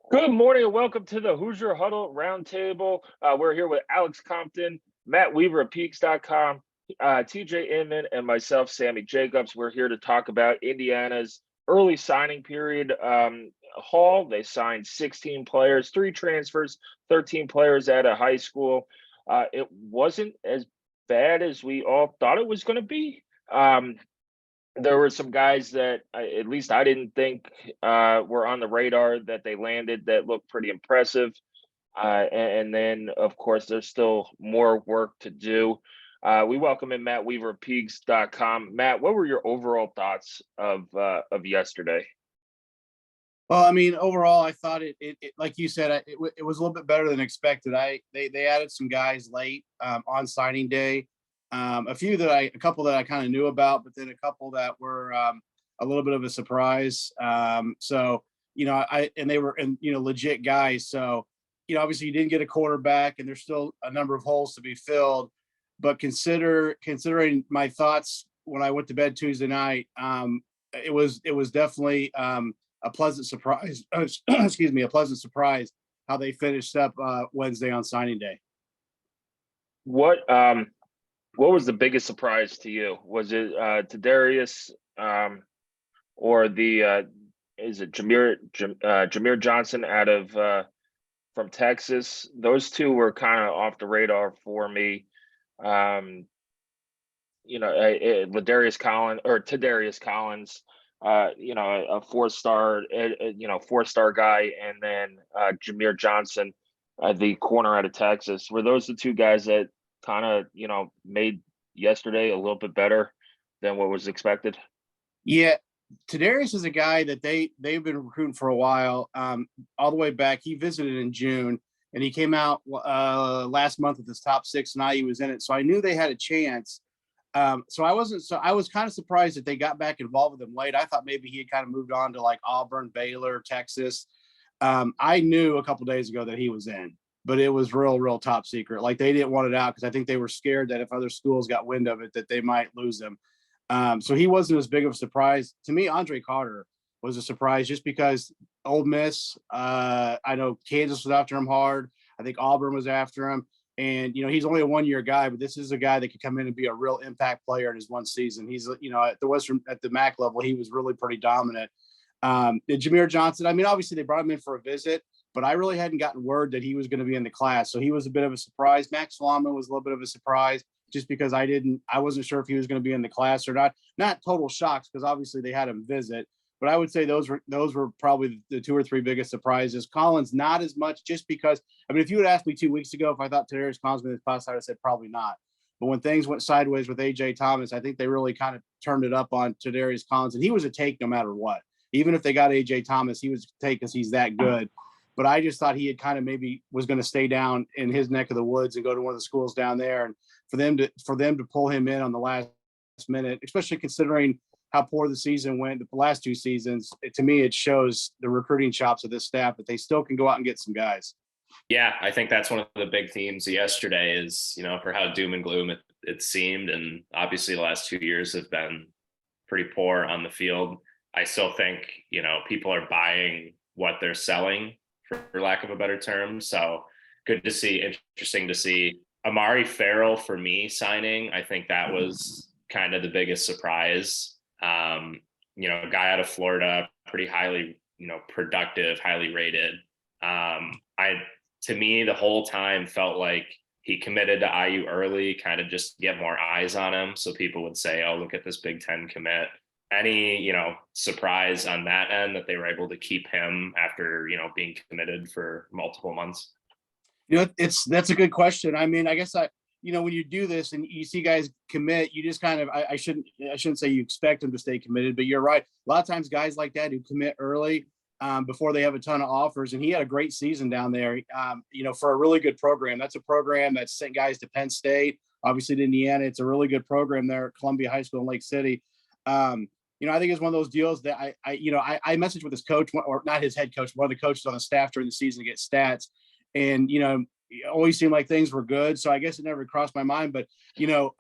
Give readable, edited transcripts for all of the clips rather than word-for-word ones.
Good morning and welcome to the Hoosier Huddle Roundtable. We're here with Alex Compton, Matt Weaver at Peaks.com, TJ Inman, and myself, Sammy Jacobs. We're here to talk about Indiana's early signing period haul. They signed 16 players, 3 transfers, 13 players out of high school. It wasn't as bad as we all thought it was going to be. There were some guys that at least I didn't think were on the radar that they landed that looked pretty impressive. And then, of course, there's still more work to do. We welcome in Matt Weaver of Peaks.com. Matt, what were your overall thoughts of yesterday? Well, I mean, overall, I thought it like you said, it was a little bit better than expected. They added some guys late on signing day, a couple that I kind of knew about, but then a couple that were a little bit of a surprise. So they were legit guys. So obviously you didn't get a quarterback, and there's still a number of holes to be filled. But considering my thoughts when I went to bed Tuesday night, it was definitely a pleasant surprise. Excuse me, a pleasant surprise how they finished up Wednesday on signing day. What was the biggest surprise to you? Was it to Darius or the is it Jameer Johnson out of from Texas? Those two were kind of off the radar for me. Ladarius Collins or Tadarius Collins, a four-star guy, and then Jameer Johnson, the corner out of Texas. Were those the two guys that kind of made yesterday a little bit better than what was expected? Yeah, Tadarius is a guy that they've been recruiting for a while, all the way back. He visited in June, and he came out last month with his top 6, and IU was in it. So I knew they had a chance. I was kind of surprised that they got back involved with him late. I thought maybe he had kind of moved on to like Auburn, Baylor, Texas. I knew a couple days ago that he was in, but it was real top secret. Like they didn't want it out because I think they were scared that if other schools got wind of it, that they might lose him. So he wasn't as big of a surprise to me. Andre Carter was a surprise just because Ole Miss. I know Kansas was after him hard. I think Auburn was after him. And, he's only a 1-year guy, but this is a guy that could come in and be a real impact player in his one season. He's, at the MAC level, he was really pretty dominant. Jameer Johnson, I mean, obviously they brought him in for a visit, but I really hadn't gotten word that he was going to be in the class. So he was a bit of a surprise. Max Lama was a little bit of a surprise just because I wasn't sure if he was going to be in the class or not. Not total shocks because obviously they had him visit. But I would say those were probably the 2 or 3 biggest surprises. Collins, not as much, just because, I mean, if you had asked me 2 weeks ago if I thought Tadarius Collins was in this class, I would have said probably not. But when things went sideways with A.J. Thomas, I think they really kind of turned it up on Tadarius Collins. And he was a take no matter what. Even if they got A.J. Thomas, he was a take because he's that good. But I just thought he had kind of maybe was going to stay down in his neck of the woods and go to one of the schools down there. And for them to pull him in on the last minute, especially considering how poor the season went the last 2 seasons, to me, it shows the recruiting chops of this staff that they still can go out and get some guys. Yeah, I think that's one of the big themes yesterday is, for how doom and gloom it seemed. And obviously the last 2 years have been pretty poor on the field. I still think, people are buying what they're selling, for lack of a better term. So good to see, interesting to see. Amari Farrell, for me, signing, I think that was kind of the biggest surprise. A guy out of Florida, pretty highly, productive, highly rated. To me, the whole time felt like he committed to IU early, kind of just to get more eyes on him. So people would say, oh, look at this Big Ten commit. Any, surprise on that end that they were able to keep him after, being committed for multiple months? That's a good question. I mean, I guess when you do this and you see guys commit, you just kind of, I shouldn't say you expect them to stay committed, but you're right. A lot of times guys like that who commit early before they have a ton of offers, and he had a great season down there, for a really good program. That's a program that sent guys to Penn State, obviously to Indiana. It's a really good program there at Columbia High School in Lake City. I think it's one of those deals that I messaged with his coach, or not his head coach, one of the coaches on the staff during the season to get stats. And, it always seemed like things were good. So I guess it never crossed my mind, but you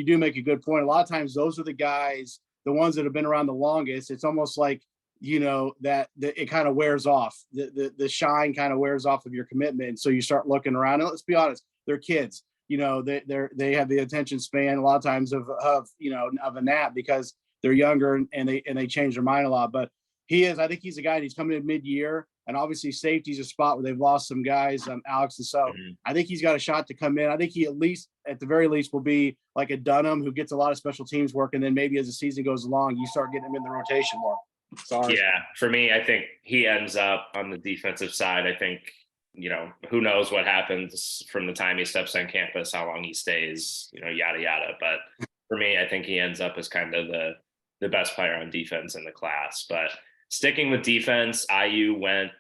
do make a good point. A lot of times those are the guys, the ones that have been around the longest. It's almost like, that it kind of wears off. The shine kind of wears off of your commitment. And so you start looking around, and let's be honest, they're kids. They have the attention span a lot of times of a gnat because they're younger and they change their mind a lot. But I think he's a guy he's coming in mid-year, and obviously safety's a spot where they've lost some guys, Alex. And so I think he's got a shot to come in. I think he at the very least will be like a Dunham who gets a lot of special teams work. And then maybe as the season goes along, you start getting him in the rotation more. Sorry. Yeah. For me, I think he ends up on the defensive side. I think, who knows what happens from the time he steps on campus, how long he stays, yada, yada. But for me, I think he ends up as kind of the best player on defense in the class. But sticking with defense, IU went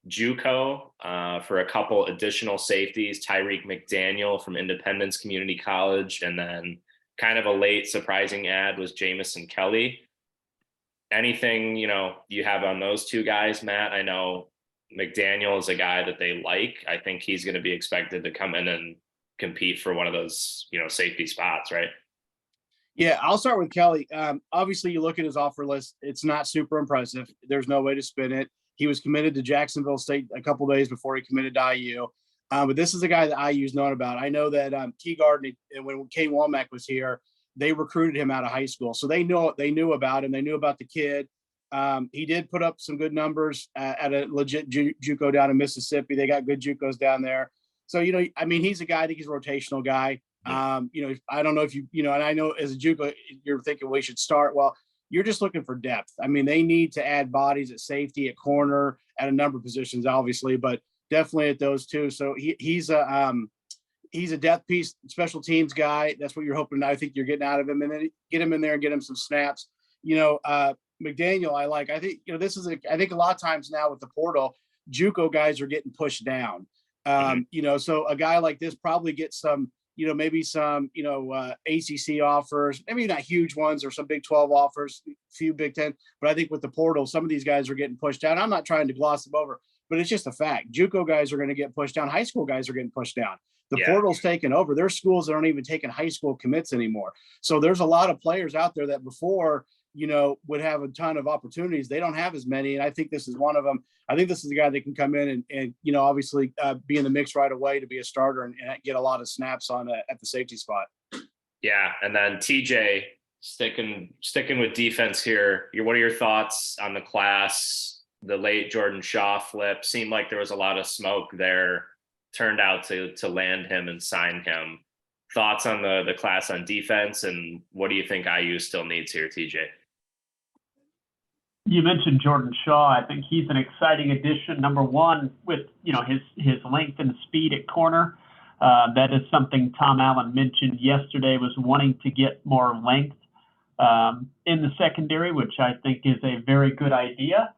JUCO for a couple additional safeties, Tyreek McDaniel from Independence Community College, and then kind of a late surprising ad was Jamison Kelly. Anything, you have on those two guys, Matt? I know McDaniel is a guy that they like. I think he's going to be expected to come in and compete for one of those, safety spots, right? Yeah, I'll start with Kelly. Obviously, you look at his offer list; it's not super impressive. There's no way to spin it. He was committed to Jacksonville State a couple days before he committed to IU. But this is a guy that IU's known about. I know that Teagard, when Kane Womack was here, they recruited him out of high school, so they knew about him. They knew about the kid. He did put up some good numbers at a legit JUCO down in Mississippi. They got good JUCOs down there. So he's a guy. I think he's a rotational guy. I don't know if and I know as a JUCO, you're thinking we should start. Well, you're just looking for depth. I mean, they need to add bodies at safety, at corner, at a number of positions, obviously, but definitely at those two. So he's a depth piece, special teams guy. That's what you're hoping. I think you're getting out of him, and then get him in there and get him some snaps. McDaniel, I like. I think I think a lot of times now with the portal, JUCO guys are getting pushed down. So a guy like this probably gets some. Maybe some, ACC offers, maybe not huge ones or some Big 12 offers, few Big 10. But I think with the portal, some of these guys are getting pushed down. I'm not trying to gloss them over, but it's just a fact. JUCO guys are going to get pushed down. High school guys are getting pushed down. The portal's taken over. There's schools that aren't even taking high school commits anymore. So there's a lot of players out there that before, would have a ton of opportunities. They don't have as many. And I think this is one of them. I think this is a guy that can come in and obviously be in the mix right away to be a starter and get a lot of snaps on at the safety spot. Yeah. And then TJ, sticking with defense here. What are your thoughts on the class? The late Jordan Shaw flip seemed like there was a lot of smoke there. Turned out to land him and sign him. Thoughts on the class on defense, and what do you think IU still needs here, TJ? You mentioned Jordan Shaw. I think he's an exciting addition. Number one, with his length and speed at corner. That is something Tom Allen mentioned yesterday, was wanting to get more length in the secondary, which I think is a very good idea.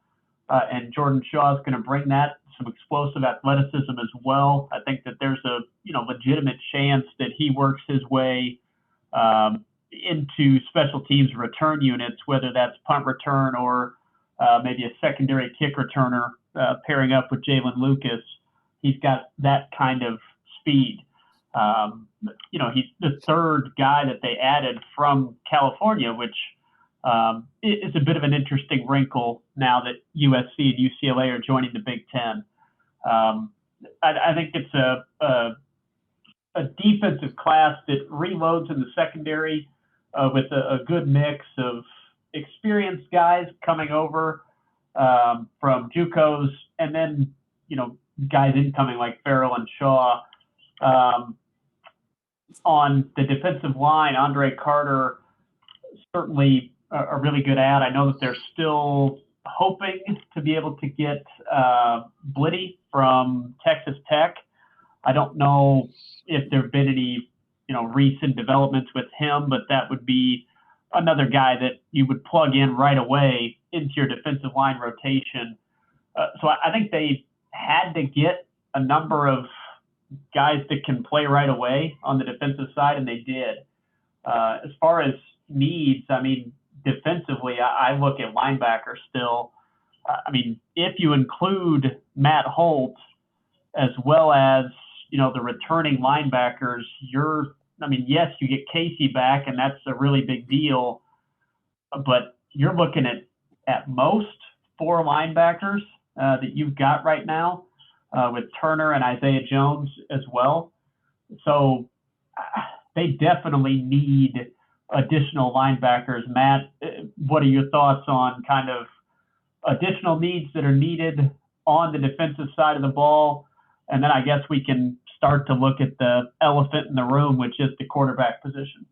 And Jordan Shaw is going to bring that, some explosive athleticism as well. I think that there's a legitimate chance that he works his way into special teams return units, whether that's punt return or maybe a secondary kick returner pairing up with Jalen Lucas. He's got that kind of speed. He's the third guy that they added from California, which is a bit of an interesting wrinkle now that USC and UCLA are joining the Big Ten. I think it's a defensive class that reloads in the secondary with a good mix of experienced guys coming over from JUCOs, and then guys incoming like Farrell and Shaw. On the defensive line, Andre Carter, certainly a really good ad. I know that they're still hoping to be able to get Blitty from Texas Tech. I don't know if there have been any, recent developments with him, but that would be another guy that you would plug in right away into your defensive line rotation. So I think they had to get a number of guys that can play right away on the defensive side, and they did. As far as needs, defensively, I look at linebacker still. If you include Matt Holt as well as, the returning linebackers, yes, you get Casey back, and that's a really big deal, but you're looking at most 4 linebackers that you've got right now with Turner and Isaiah Jones as well. So they definitely need additional linebackers. Matt, what are your thoughts on kind of additional needs that are needed on the defensive side of the ball? And then I guess we can start to look at the elephant in the room, which is the quarterback position.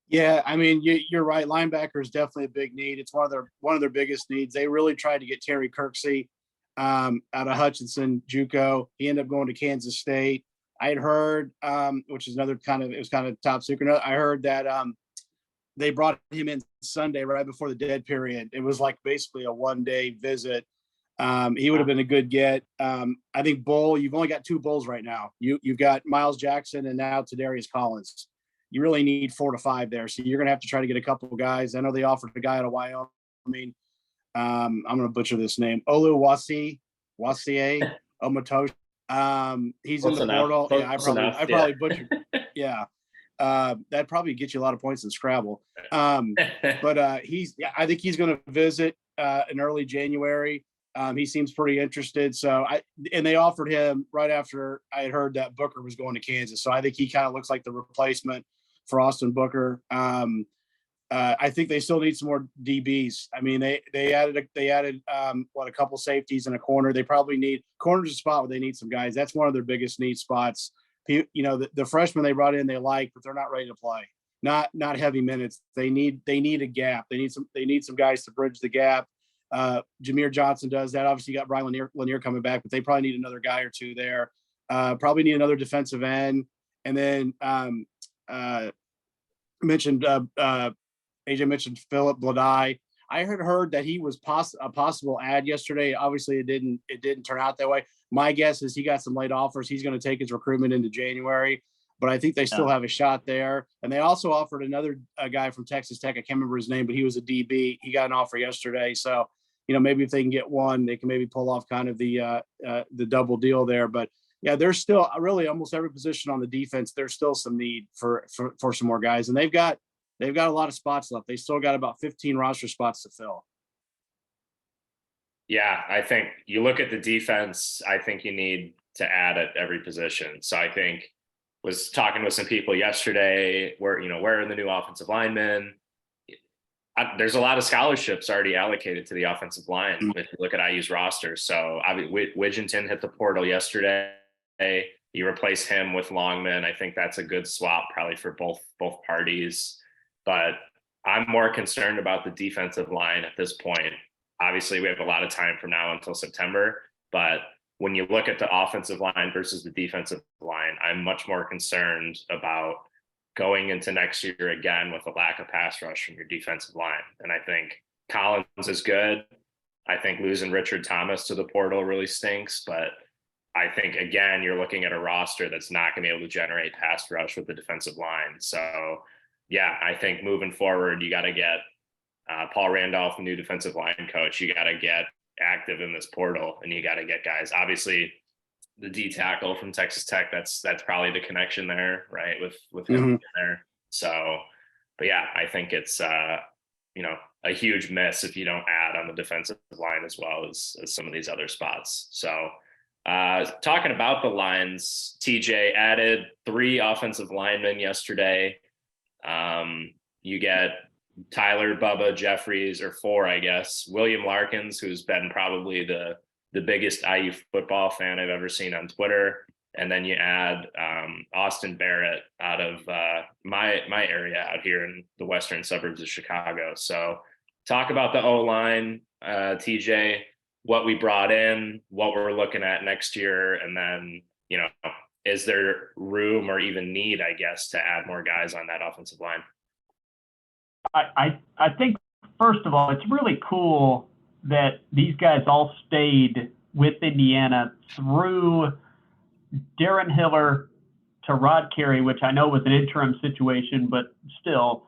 Yeah, I mean, you're right. Linebacker is definitely a big need. It's one of their biggest needs. They really tried to get Terry Kirksey out of Hutchinson JUCO. He ended up going to Kansas State. I had heard, which is another it was kind of top secret. I heard that they brought him in Sunday right before the dead period. It was like basically a 1-day visit. He would have been a good get. I think Bull, you've only got 2 Bulls right now. You've got Miles Jackson and now Tadarius Collins. You really need 4 to 5 there. So you're going to have to try to get a couple of guys. I know they offered a guy out of Wyoming. I'm going to butcher this name. Wasie Omotoshi. He's Close in the enough. portal. Yeah, I probably Yeah. butchered. Yeah. That'd probably get you a lot of points in Scrabble. I think he's going to visit in early January. He seems pretty interested. So they offered him right after I had heard that Booker was going to Kansas. So I think he kind of looks like the replacement for Austin Booker. I think they still need some more DBs. I mean, they added a couple safeties and a corner. They probably need corners a spot where they need some guys. That's one of their biggest need spots. The freshmen they brought in, they like, but they're not ready to play. Not heavy minutes. They need a gap. They need some guys to bridge the gap. Jameer Johnson does that. Obviously, you got Brian Lanier coming back, but they probably need another guy or 2 there. Probably need another defensive end. And then AJ mentioned Philip Bladai. I had heard that he was a possible ad yesterday. Obviously, it didn't turn out that way. My guess is he got some late offers. He's going to take his recruitment into January, but I think they still have a shot there. And they also offered a guy from Texas Tech. I can't remember his name, but he was a DB. He got an offer yesterday. So, maybe if they can get one, they can maybe pull off kind of the double deal there. But yeah, there's still really almost every position on the defense. There's still some need for some more guys, and they've got a lot of spots left. They still got about 15 roster spots to fill. Yeah, I think you look at the defense, I think you need to add at every position. So I think was talking with some people yesterday where are the new offensive linemen? There's a lot of scholarships already allocated to the offensive line. Mm-hmm. If you look at IU's roster. So Widgeonton hit the portal yesterday. You replace him with Longman. I think that's a good swap probably for both parties. But I'm more concerned about the defensive line at this point. Obviously, we have a lot of time from now until September, but when you look at the offensive line versus the defensive line, I'm much more concerned about going into next year again with a lack of pass rush from your defensive line. And I think Collins is good. I think losing Richard Thomas to the portal really stinks, but I think, again, you're looking at a roster that's not going to be able to generate pass rush with the defensive line. So, yeah, I think moving forward, you got to get Paul Randolph, the new defensive line coach. You got to get active in this portal, and you got to get guys. Obviously, the D tackle from Texas Tech, that's probably the connection there, right? With him in there. So, but yeah, I think it's a huge miss if you don't add on the defensive line as well as some of these other spots. So, talking about the lines, TJ added 3 offensive linemen yesterday. You get Tyler Bubba Jeffries, or 4, I guess. William Larkins, who's been probably the biggest IU football fan I've ever seen on Twitter. And then you add Austin Barrett out of my area out here in the western suburbs of Chicago. So talk about the O-line, TJ, what we brought in, what we're looking at next year, and then, is there room or even need, I guess, to add more guys on that offensive line? I think, first of all, it's really cool that these guys all stayed with Indiana through Darren Hiller to Rod Carey, which I know was an interim situation, but still,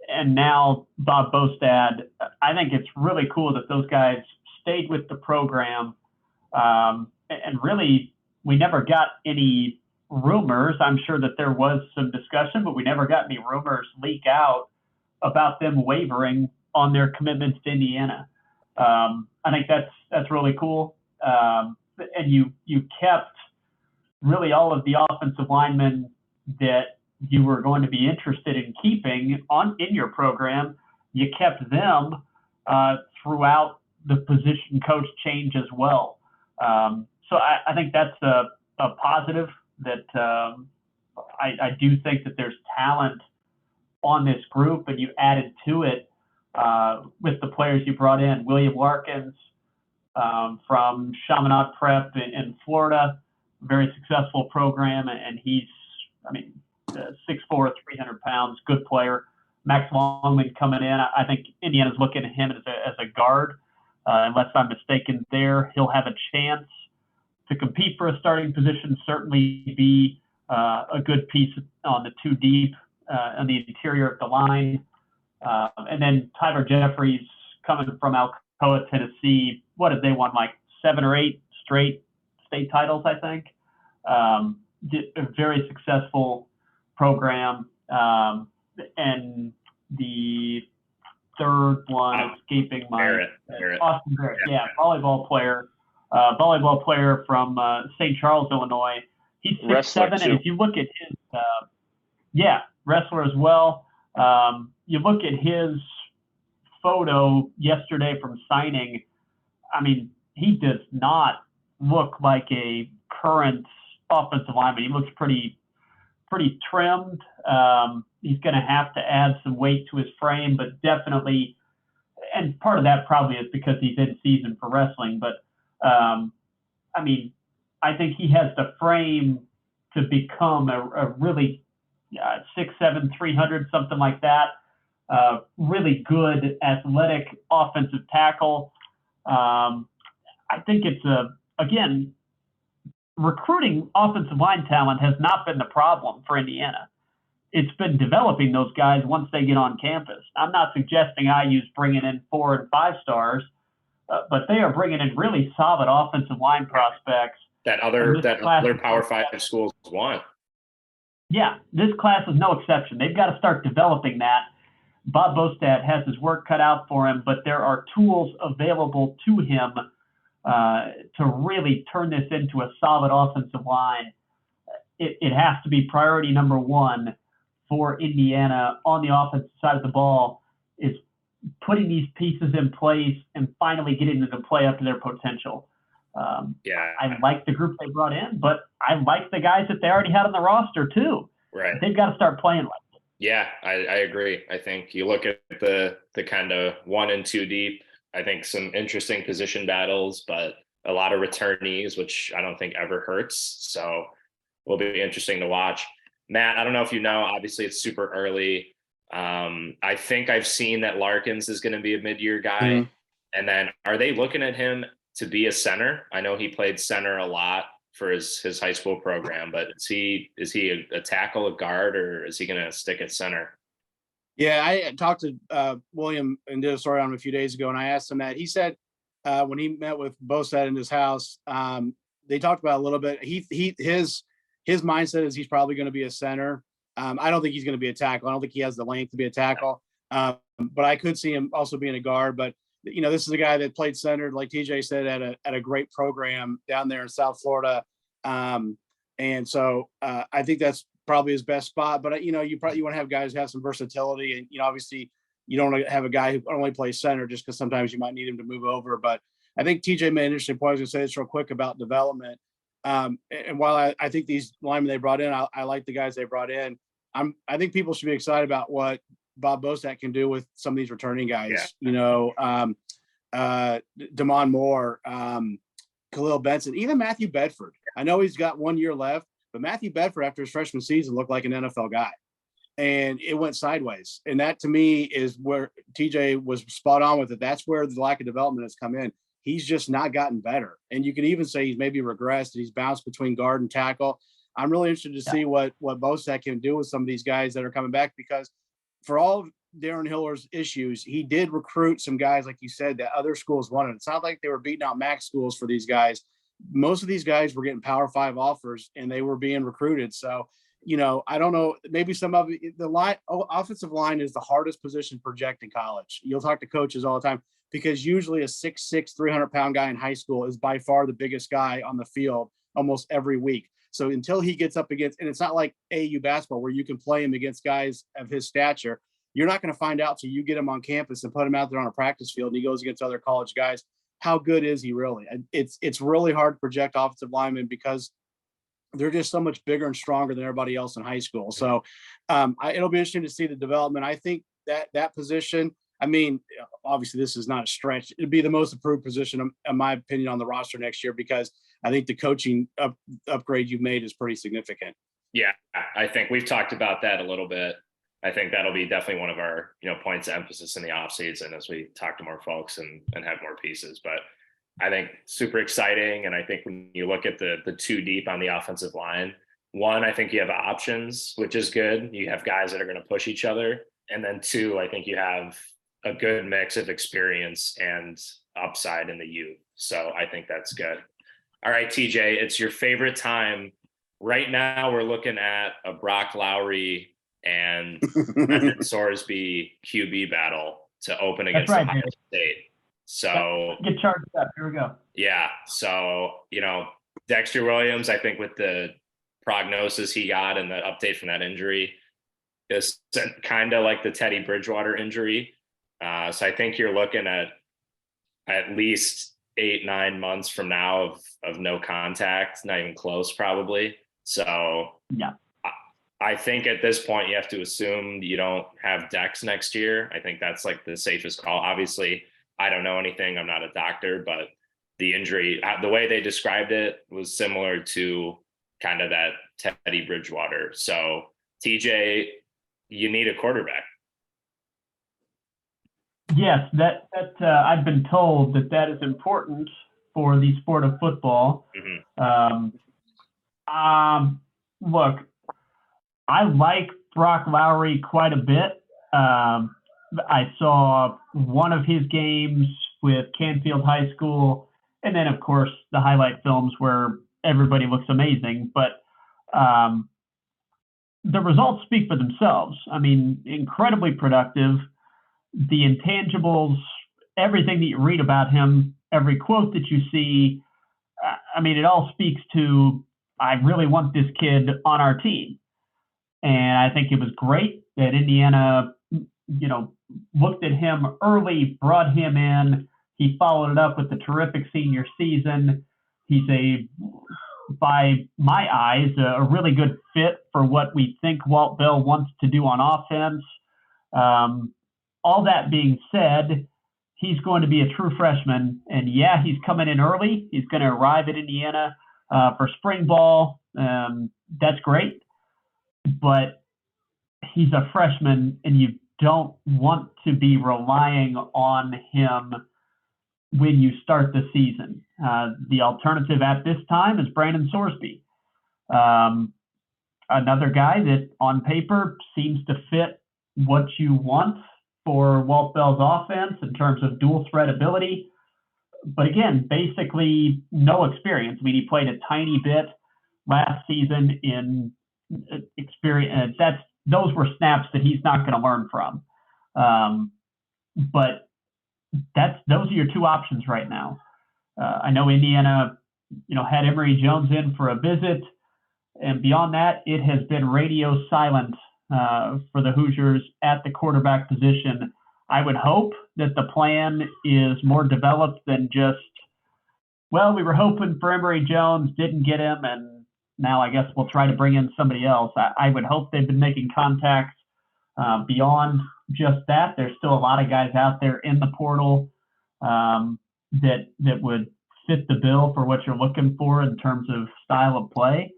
and now Bob Bostad. I think it's really cool that those guys stayed with the program. And really, we never got any rumors. I'm sure that there was some discussion, but we never got any rumors leak out about them wavering on their commitments to Indiana. I think that's really cool. And you kept really all of the offensive linemen that you were going to be interested in keeping in your program. You kept them throughout the position coach change as well. So I think that's a positive that I do think that there's talent on this group, and you added to it with the players you brought in. William Larkins from Chaminade Prep in Florida, very successful program, and he's, 6'4", 300 pounds, good player. Max Longman coming in. I think Indiana's looking at him as a guard. Unless I'm mistaken there, he'll have a chance to compete for a starting position, certainly be a good piece on the 2 deep on the interior of the line. And then Tyler Jeffries coming from Alcoa, Tennessee. What did they won, like 7 or 8 straight state titles, I think. Did a very successful program. And the third one escaping my Barrett. Austin Barrett, yeah, volleyball player from St. Charles, Illinois. He's 6'7", and if you look at his, wrestler as well. You look at his photo yesterday from signing. He does not look like a current offensive lineman. He looks pretty trimmed. He's going to have to add some weight to his frame, but definitely, and part of that probably is because he's in season for wrestling, but I think he has the frame to become a really 6'7", 300, something like that. Really good athletic offensive tackle. I think it's again, recruiting offensive line talent has not been the problem for Indiana. It's been developing those guys once they get on campus. I'm not suggesting IU's bringing in 4 and 5 stars, but they are bringing in really solid offensive line prospects. That other Power 5 schools want. Yeah, this class is no exception. They've got to start developing that. Bob Bostad has his work cut out for him, but there are tools available to him to really turn this into a solid offensive line. It has to be priority number 1 for Indiana on the offensive side of the ball, is putting these pieces in place and finally getting them to play up to their potential. I like the group they brought in, but I like the guys that they already had on the roster too. Right. They've got to start playing like it. Yeah, I agree. I think you look at the kind of 1 and 2 deep, I think some interesting position battles, but a lot of returnees, which I don't think ever hurts. So will be interesting to watch. Matt, I don't know if you know, obviously it's super early. I think I've seen that Larkins is going to be a mid-year guy. Mm-hmm. And then are they looking at him to be a center? I know he played center a lot for his high school program, but is he a tackle, a guard, or is he going to stick at center? Yeah, I talked to William and did a story on him a few days ago, and I asked him that. He said when he met with Bostad in his house, they talked about it a little bit. His mindset is he's probably going to be a center. I don't think he's going to be a tackle. I don't think he has the length to be a tackle. But I could see him also being a guard. But this is a guy that played center, like TJ said, at a great program down there in South Florida. And so I think that's probably his best spot. But you want to have guys who have some versatility, and obviously you don't want to have a guy who only plays center just because sometimes you might need him to move over. But I think TJ made an interesting point. I was going to say this real quick about development. And while I think these linemen they brought in, I like the guys they brought in. I think people should be excited about what Bob Bostad can do with some of these returning guys. Yeah. Damon Moore, Khalil Benson, even Matthew Bedford. I know he's got 1 year left, but Matthew Bedford after his freshman season looked like an NFL guy, and it went sideways. And that to me is where TJ was spot on with it. That's where the lack of development has come in. He's just not gotten better. And you can even say he's maybe regressed. He's bounced between guard and tackle. I'm really interested to see what Bostad can do with some of these guys that are coming back, because for all of Darren Hiller's issues, he did recruit some guys, like you said, that other schools wanted. It's not like they were beating out MAC schools for these guys. Most of these guys were getting Power 5 offers, and they were being recruited. So, I don't know, maybe some of the offensive line is the hardest position to project in college. You'll talk to coaches all the time. because usually a 6'6", 300-pound guy in high school is by far the biggest guy on the field almost every week. So until he gets up against, and it's not like AAU basketball where you can play him against guys of his stature. You're not going to find out till you get him on campus and put him out there on a practice field and he goes against other college guys. How good is he really? It's really hard to project offensive linemen because they're just so much bigger and stronger than everybody else in high school. So it'll be interesting to see the development. I think that position, I mean, obviously this is not a stretch. It'd be the most improved position, in my opinion, on the roster next year, because I think the coaching upgrade you've made is pretty significant. Yeah, I think we've talked about that a little bit. I think that'll be definitely one of our, points of emphasis in the offseason as we talk to more folks and have more pieces. But I think super exciting. And I think when you look at the two deep on the offensive line, one, I think you have options, which is good. You have guys that are going to push each other. And then two, I think you have a good mix of experience and upside in the youth. So I think that's good. All right, TJ, it's your favorite time. Right now, we're looking at a Brock Lowry and Brendan Sorsby QB battle to open against Ohio State. So get charged up. Here we go. Yeah. So, Dexter Williams, I think with the prognosis he got and the update from that injury, is kind of like the Teddy Bridgewater injury. So I think you're looking at least 8-9 months from now of no contact, not even close probably. So yeah, I think at this point you have to assume you don't have Dex next year. I think that's like the safest call. Obviously, I don't know anything. I'm not a doctor, but the injury, the way they described it was similar to kind of that Teddy Bridgewater. So TJ, you need a quarterback. Yes, that I've been told that is important for the sport of football. Mm-hmm. Look, I like Brock Lowry quite a bit. I saw one of his games with Canfield High School, and then, of course, the highlight films where everybody looks amazing. But the results speak for themselves. I mean, incredibly productive. The intangibles, everything that you read about him, every quote that you see, I mean, it all speaks to, I really want this kid on our team. And I think it was great that Indiana, looked at him early, brought him in. He followed it up with a terrific senior season. He's by my eyes, a really good fit for what we think Walt Bell wants to do on offense. All that being said, he's going to be a true freshman. And yeah, he's coming in early. He's going to arrive at Indiana for spring ball. That's great. But he's a freshman, and you don't want to be relying on him when you start the season. The alternative at this time is Brandon Sorsby, another guy that on paper seems to fit what you want for Walt Bell's offense in terms of dual threat ability. But again, basically no experience. I mean, he played a tiny bit last season in experience. Those were snaps that he's not going to learn from. But those are your two options right now. I know Indiana, had Emory Jones in for a visit, and beyond that, it has been radio silent for the Hoosiers at the quarterback position. I would hope that the plan is more developed than just, well, we were hoping for Emory Jones, didn't get him, and now I guess we'll try to bring in somebody else. I would hope they've been making contacts beyond just that. There's still a lot of guys out there in the portal that would fit the bill for what you're looking for in terms of style of play.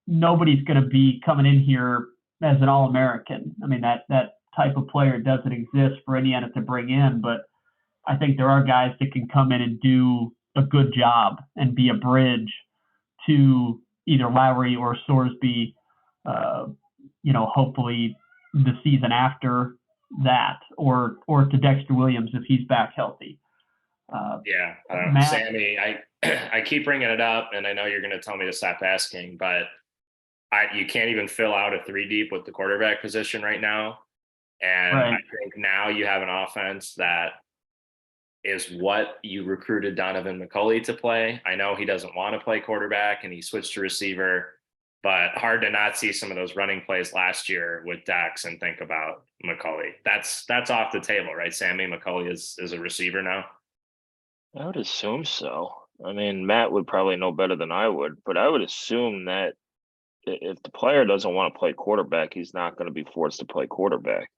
Nobody's going to be coming in here as an All-American. I mean, that type of player doesn't exist for Indiana to bring in, but I think there are guys that can come in and do a good job and be a bridge to either Lowry or Sorsby, hopefully the season after that, or to Dexter Williams if he's back healthy. Matt, Sammy, I keep bringing it up, and I know you're going to tell me to stop asking, but you can't even fill out a 3 deep with the quarterback position right now. And right. I think now you have an offense that is what you recruited Donovan McCulley to play. I know he doesn't want to play quarterback and he switched to receiver, but hard to not see some of those running plays last year with Dax and think about McCulley. That's off the table, right, Sammy? McCulley is a receiver now. I would assume so. I mean, Matt would probably know better than I would, but I would assume that if the player doesn't want to play quarterback, he's not going to be forced to play quarterback.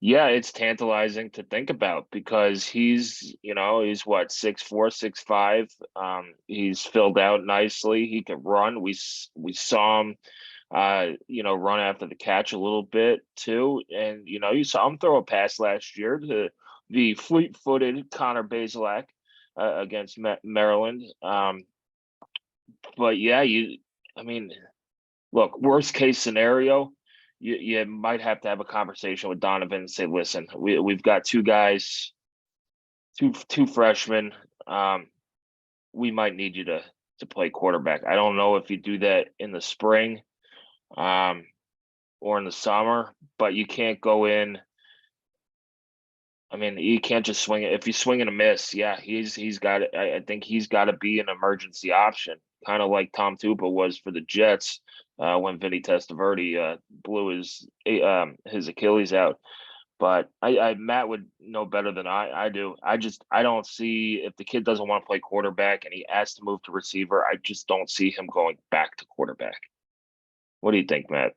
Yeah, it's tantalizing to think about because he's what, 6'4", 6'5". He's filled out nicely. He can run. We saw him run after the catch a little bit too. And you saw him throw a pass last year to the fleet-footed Connor Bazelak against Maryland. But yeah, look, worst case scenario, you might have to have a conversation with Donovan and say, listen, we've got two guys, two freshmen. We might need you to play quarterback. I don't know if you do that in the spring or in the summer, but you can't go in. I mean, you can't just swing it. If you swing and a miss, yeah, he's got it. I think he's got to be an emergency option, kind of like Tom Tupa was for the Jets when Vinny Testaverde blew his Achilles out. But Matt would know better than I do. I don't see, if the kid doesn't want to play quarterback and he has to move to receiver, I just don't see him going back to quarterback. What do you think, Matt?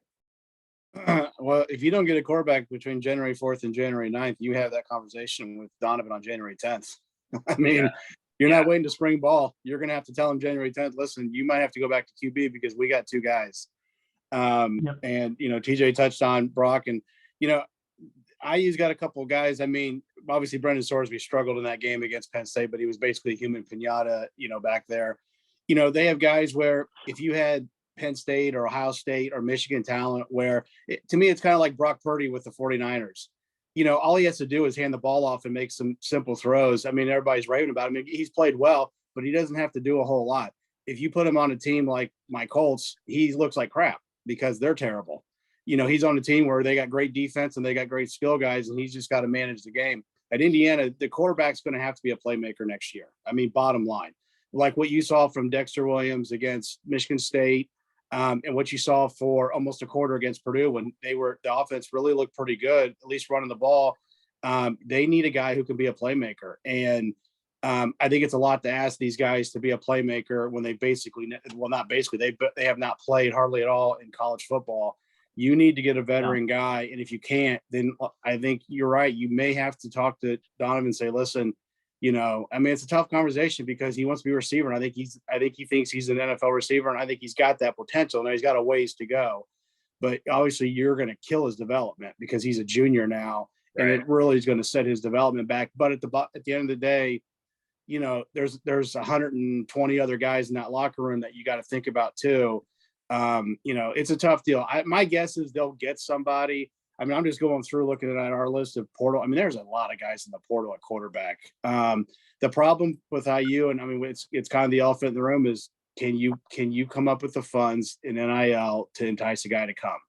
Well, if you don't get a quarterback between January 4th and January 9th, you have that conversation with Donovan on January 10th. I mean, you're not waiting to spring ball. You're going to have to tell him January 10th, listen, you might have to go back to QB because we got two guys. And, TJ touched on Brock and, IU's got a couple of guys. I mean, obviously Brendan Sorsby struggled in that game against Penn State, but he was basically a human pinata, back there. They have guys where if you had Penn State or Ohio State or Michigan talent, where to me, it's kind of like Brock Purdy with the 49ers. All he has to do is hand the ball off and make some simple throws. I mean, everybody's raving about him. He's played well, but he doesn't have to do a whole lot. If you put him on a team like my Colts, he looks like crap because they're terrible. He's on a team where they got great defense and they got great skill guys, and he's just got to manage the game. At Indiana, the quarterback's going to have to be a playmaker next year. I mean, bottom line, like what you saw from Dexter Williams against Michigan State, and what you saw for almost a quarter against Purdue when the offense really looked pretty good, at least running the ball. They need a guy who can be a playmaker. And I think it's a lot to ask these guys to be a playmaker when they they have not played hardly at all in college football. You need to get a veteran guy. And if you can't, then I think you're right. You may have to talk to Donovan and say, listen, it's a tough conversation because he wants to be a receiver. And I think he thinks he's an NFL receiver. And I think he's got that potential. Now he's got a ways to go, but obviously you're going to kill his development because he's a junior now. Right. And it really is going to set his development back. But at the end of the day, there's 120 other guys in that locker room that you got to think about too. It's a tough deal. My guess is they'll get somebody. I mean, I'm just going through looking at our list of portal. I mean, there's a lot of guys in the portal at quarterback. The problem with IU, and I mean, it's kind of the elephant in the room, is can you come up with the funds in NIL to entice a guy to come?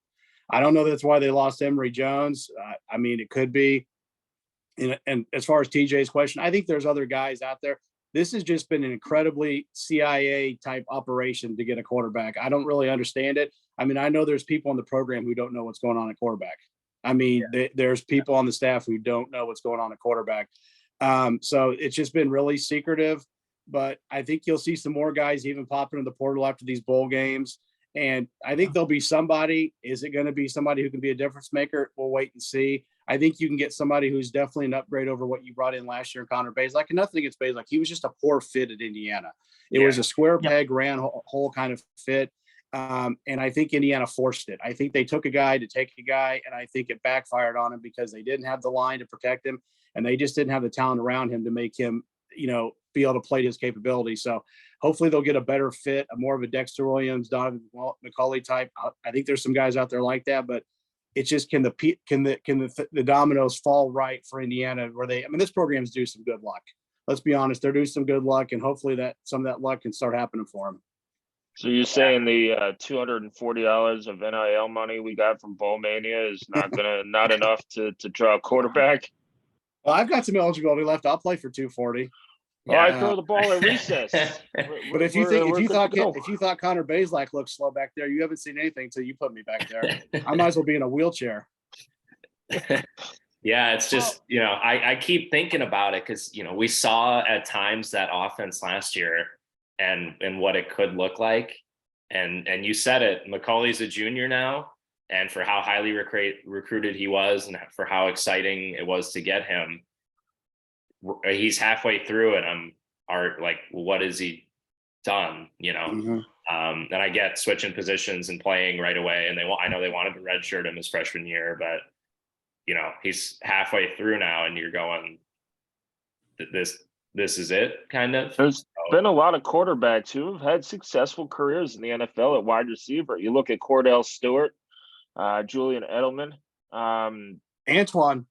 I don't know that's why they lost Emory Jones. I mean, it could be. And as far as TJ's question, I think there's other guys out there. This has just been an incredibly CIA type operation to get a quarterback. I don't really understand it. I mean, I know there's people in the program who don't know what's going on at quarterback. I mean, there's people on the staff who don't know what's going on at quarterback. So it's just been really secretive, but I think you'll see some more guys even popping in the portal after these bowl games. And I think there'll be somebody. Is it going to be somebody who can be a difference maker? We'll wait and see. I think you can get somebody who's definitely an upgrade over what you brought in last year, Connor Bazelak. And nothing against Bazelak. He was just a poor fit at Indiana. It was a square peg, round hole kind of fit. And I think Indiana forced it. I think they took a guy to take a guy, and I think it backfired on him because they didn't have the line to protect him, and they just didn't have the talent around him to make him, be able to play his capability. So hopefully they'll get a better fit, more of a Dexter Williams, Donovan McCulley type. I think there's some guys out there like that, but it's just can the dominoes fall right for Indiana where this program's due some good luck. Let's be honest, they're due some good luck, and hopefully that some of that luck can start happening for them. So you're saying the $240 of NIL money we got from Bowl Mania is not enough to draw a quarterback? Well, I've got some eligibility left. I'll play for 240. Well, I Yeah. throw the ball at recess. But if you We're good to go. thought Connor Bazelak looked slow back there, you haven't seen anything until you put me back there. I might as well be in a wheelchair. Yeah, it's just, I keep thinking about it because, we saw at times that offense last year and what it could look like. And you said it, McCauley's a junior now. And for how highly recruited he was and for how exciting it was to get him, he's halfway through and what has he done? Mhm. And I get switching positions and playing right away. And I know they wanted to redshirt him his freshman year, but he's halfway through now and you're going, this is it kind of. There's been a lot of quarterbacks who have had successful careers in the NFL at wide receiver. You look at Cordell Stewart, Julian Edelman, Antoine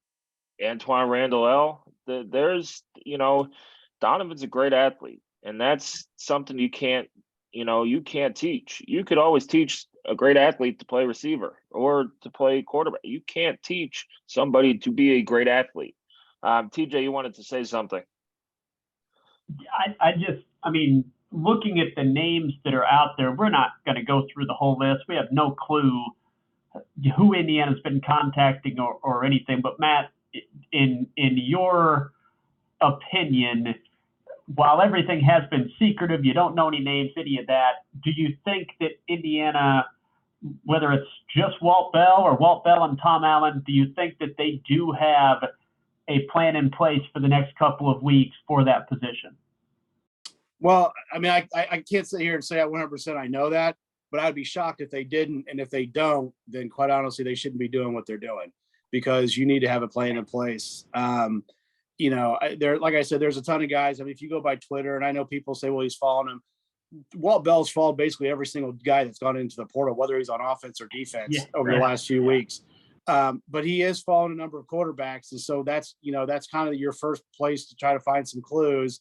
Randall L. There's, Donovan's a great athlete, and that's something you can't teach. You could always teach a great athlete to play receiver or to play quarterback. You can't teach somebody to be a great athlete. TJ, you wanted to say something. I mean, looking at the names that are out there, we're not going to go through the whole list. We have no clue who Indiana's been contacting or anything. But Matt, in your opinion, while everything has been secretive, you don't know any names, any of that, do you think that Indiana, whether it's just Walt Bell or Walt Bell and Tom Allen, do you think that they do have a plan in place for the next couple of weeks for that position? Well, I mean, I can't sit here and say I 100% I know that, but I'd be shocked if they didn't. And if they don't, then quite honestly, they shouldn't be doing what they're doing because you need to have a plan in place. Like I said, there's a ton of guys. I mean, if you go by Twitter, and I know people say, well, he's following him. Walt Bell's followed basically every single guy that's gone into the portal, whether he's on offense or defense over the last few weeks. But he is following a number of quarterbacks. And so that's kind of your first place to try to find some clues.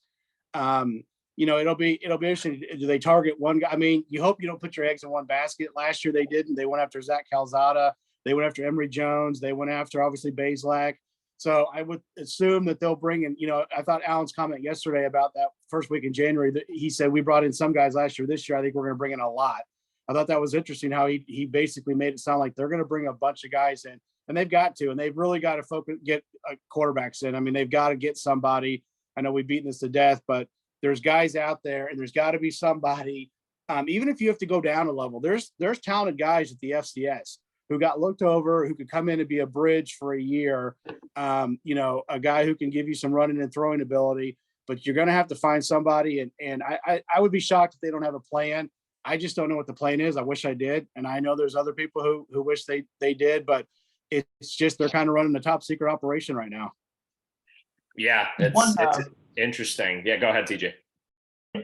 It'll be interesting. Do they target one guy? I mean, you hope you don't put your eggs in one basket. Last year they didn't. They went after Zach Calzada. They went after Emory Jones. They went after obviously Bazelak. So I would assume that they'll bring in, I thought Alan's comment yesterday about that first week in January, that he said, we brought in some guys last year. This year, I think we're going to bring in a lot. I thought that was interesting how he basically made it sound like they're going to bring a bunch of guys in, and they've got to, and they've really got to get quarterbacks in. I mean, they've got to get somebody. I know we've beaten this to death, but there's guys out there and there's got to be somebody. Even if you have to go down a level, there's talented guys at the FCS who got looked over, who could come in and be a bridge for a year. A guy who can give you some running and throwing ability, but you're going to have to find somebody. And I would be shocked if they don't have a plan. I just don't know what the plan is. I wish I did. And I know there's other people who wish they did, but it's just, they're kind of running a top secret operation right now. Yeah. It's interesting. Yeah. Go ahead, TJ.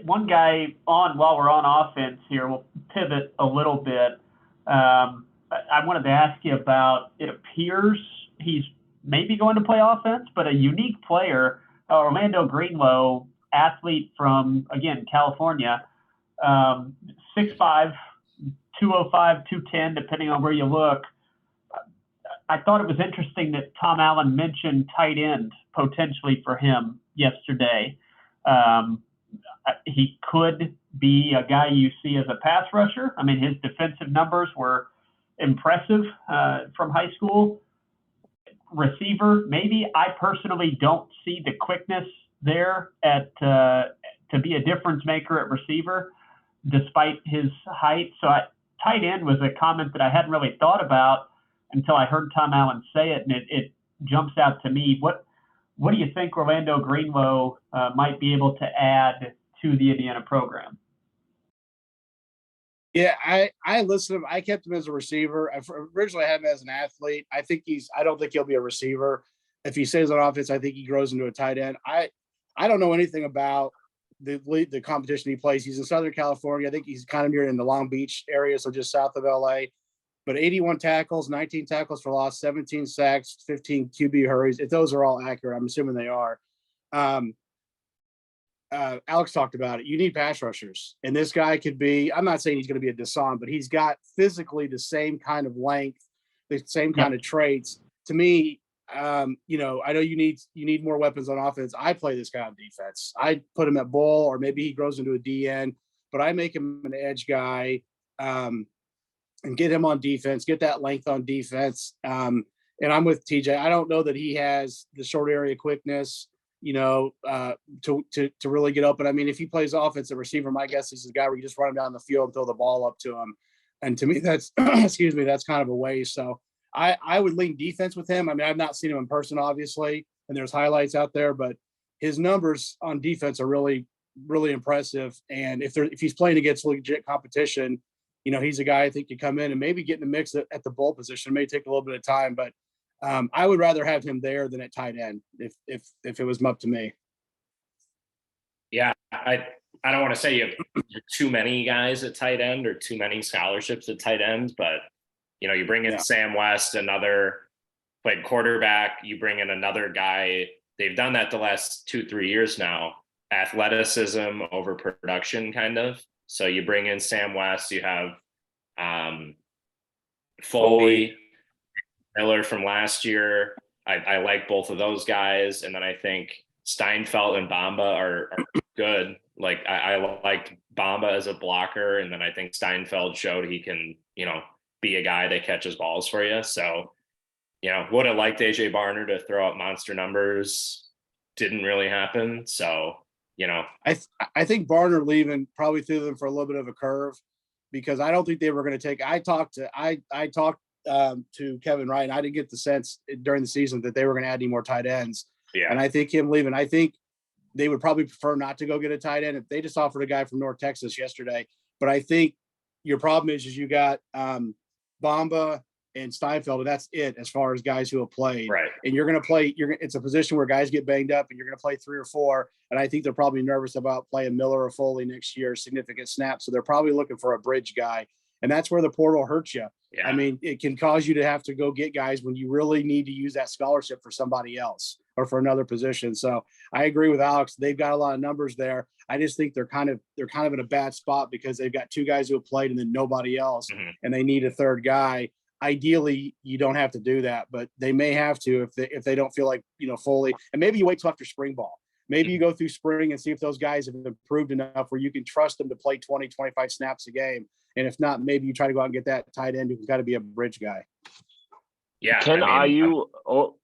One guy while we're on offense here, we'll pivot a little bit. I wanted to ask you about, it appears he's maybe going to play offense, but a unique player, Orlando Greenlow, athlete from, again, California, 6'5", 205, 210, depending on where you look. I thought it was interesting that Tom Allen mentioned tight end potentially for him yesterday. He could be a guy you see as a pass rusher. I mean, his defensive numbers were impressive from high school. Receiver, maybe. I personally don't see the quickness there to be a difference maker at receiver, despite his height. So tight end was a comment that I hadn't really thought about until I heard Tom Allen say it, and it jumps out to me. What do you think Orlando Greenlow might be able to add to the Indiana program? Yeah, I listed him. I kept him as a receiver. I originally had him as an athlete. I don't think he'll be a receiver. If he stays on offense, I think he grows into a tight end. I don't know anything about the competition he plays. He's in Southern California. I think he's kind of near in the Long Beach area, so just south of LA. But 81 tackles, 19 tackles for loss, 17 sacks, 15 QB hurries. If those are all accurate, I'm assuming they are. Alex talked about it. You need pass rushers. And this guy could be, I'm not saying he's going to be a Deshaun, but he's got physically the same kind of length, the same kind of traits. To me, you know, I know you need more weapons on offense. I play this guy on defense. I put him at bull, or maybe he grows into a DN, but I make him an edge guy, and get him on defense, get that length on defense. And I'm with TJ. I don't know that he has the short area quickness, you know, to really get open. I mean, if he plays offensive receiver, my guess is the guy where you just run him down the field and throw the ball up to him. And to me, that's excuse me, that's kind of a waste. So I would lean defense with him. I mean, I've not seen him in person, obviously, and there's highlights out there, but his numbers on defense are really, really impressive. And if he's playing against legit competition, you know, he's a guy I think could come in and maybe get in the mix at the bull position. It may take a little bit of time, but I would rather have him there than at tight end if it was up to me. Yeah, I don't want to say you have too many guys at tight end or too many scholarships at tight end, but you know, you bring in Sam West, another played quarterback, you bring in another guy. They've done that the last 2-3 years now. Athleticism over production, kind of. So you bring in Sam West, you have Foley, Miller from last year. I like both of those guys. And then I think Steinfeld and Bamba are good. Like I liked Bamba as a blocker. And then I think Steinfeld showed he can, you know, be a guy that catches balls for you. So, you know, would have liked AJ Barner to throw up monster numbers. Didn't really happen. So, you know, I think Barner leaving probably threw them for a little bit of a curve, because I don't think they were going to take. I talked to Kevin Wright, and I didn't get the sense during the season that they were going to add any more tight ends. Yeah. And I think him leaving, I think they would probably prefer not to go get a tight end if they just offered a guy from North Texas yesterday. But I think your problem is you got Bamba and Steinfeld, and that's it as far as guys who have played. Right. And you're going to play. It's a position where guys get banged up, and you're going to play 3 or 4. And I think they're probably nervous about playing Miller or Foley next year, significant snaps. So they're probably looking for a bridge guy, and that's where the portal hurts you. Yeah. I mean, it can cause you to have to go get guys when you really need to use that scholarship for somebody else or for another position. So I agree with Alex. They've got a lot of numbers there. I just think they're kind of in a bad spot because they've got 2 guys who have played and then nobody else, and they need a third guy. Ideally, you don't have to do that, but they may have to if they don't feel like, you know, Foley. And maybe you wait till after spring ball. Maybe you go through spring and see if those guys have improved enough where you can trust them to play 20, 25 snaps a game. And if not, maybe you try to go out and get that tight end who can kind of be a bridge guy. Yeah. Can IU go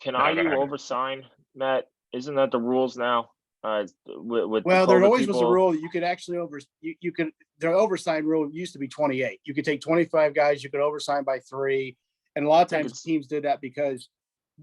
ahead. oversign, Matt? Isn't that the rules now? With there always was a rule that you could actually the oversign rule used to be 28. You could take 25 guys, you could oversign by 3. And a lot of times teams did that because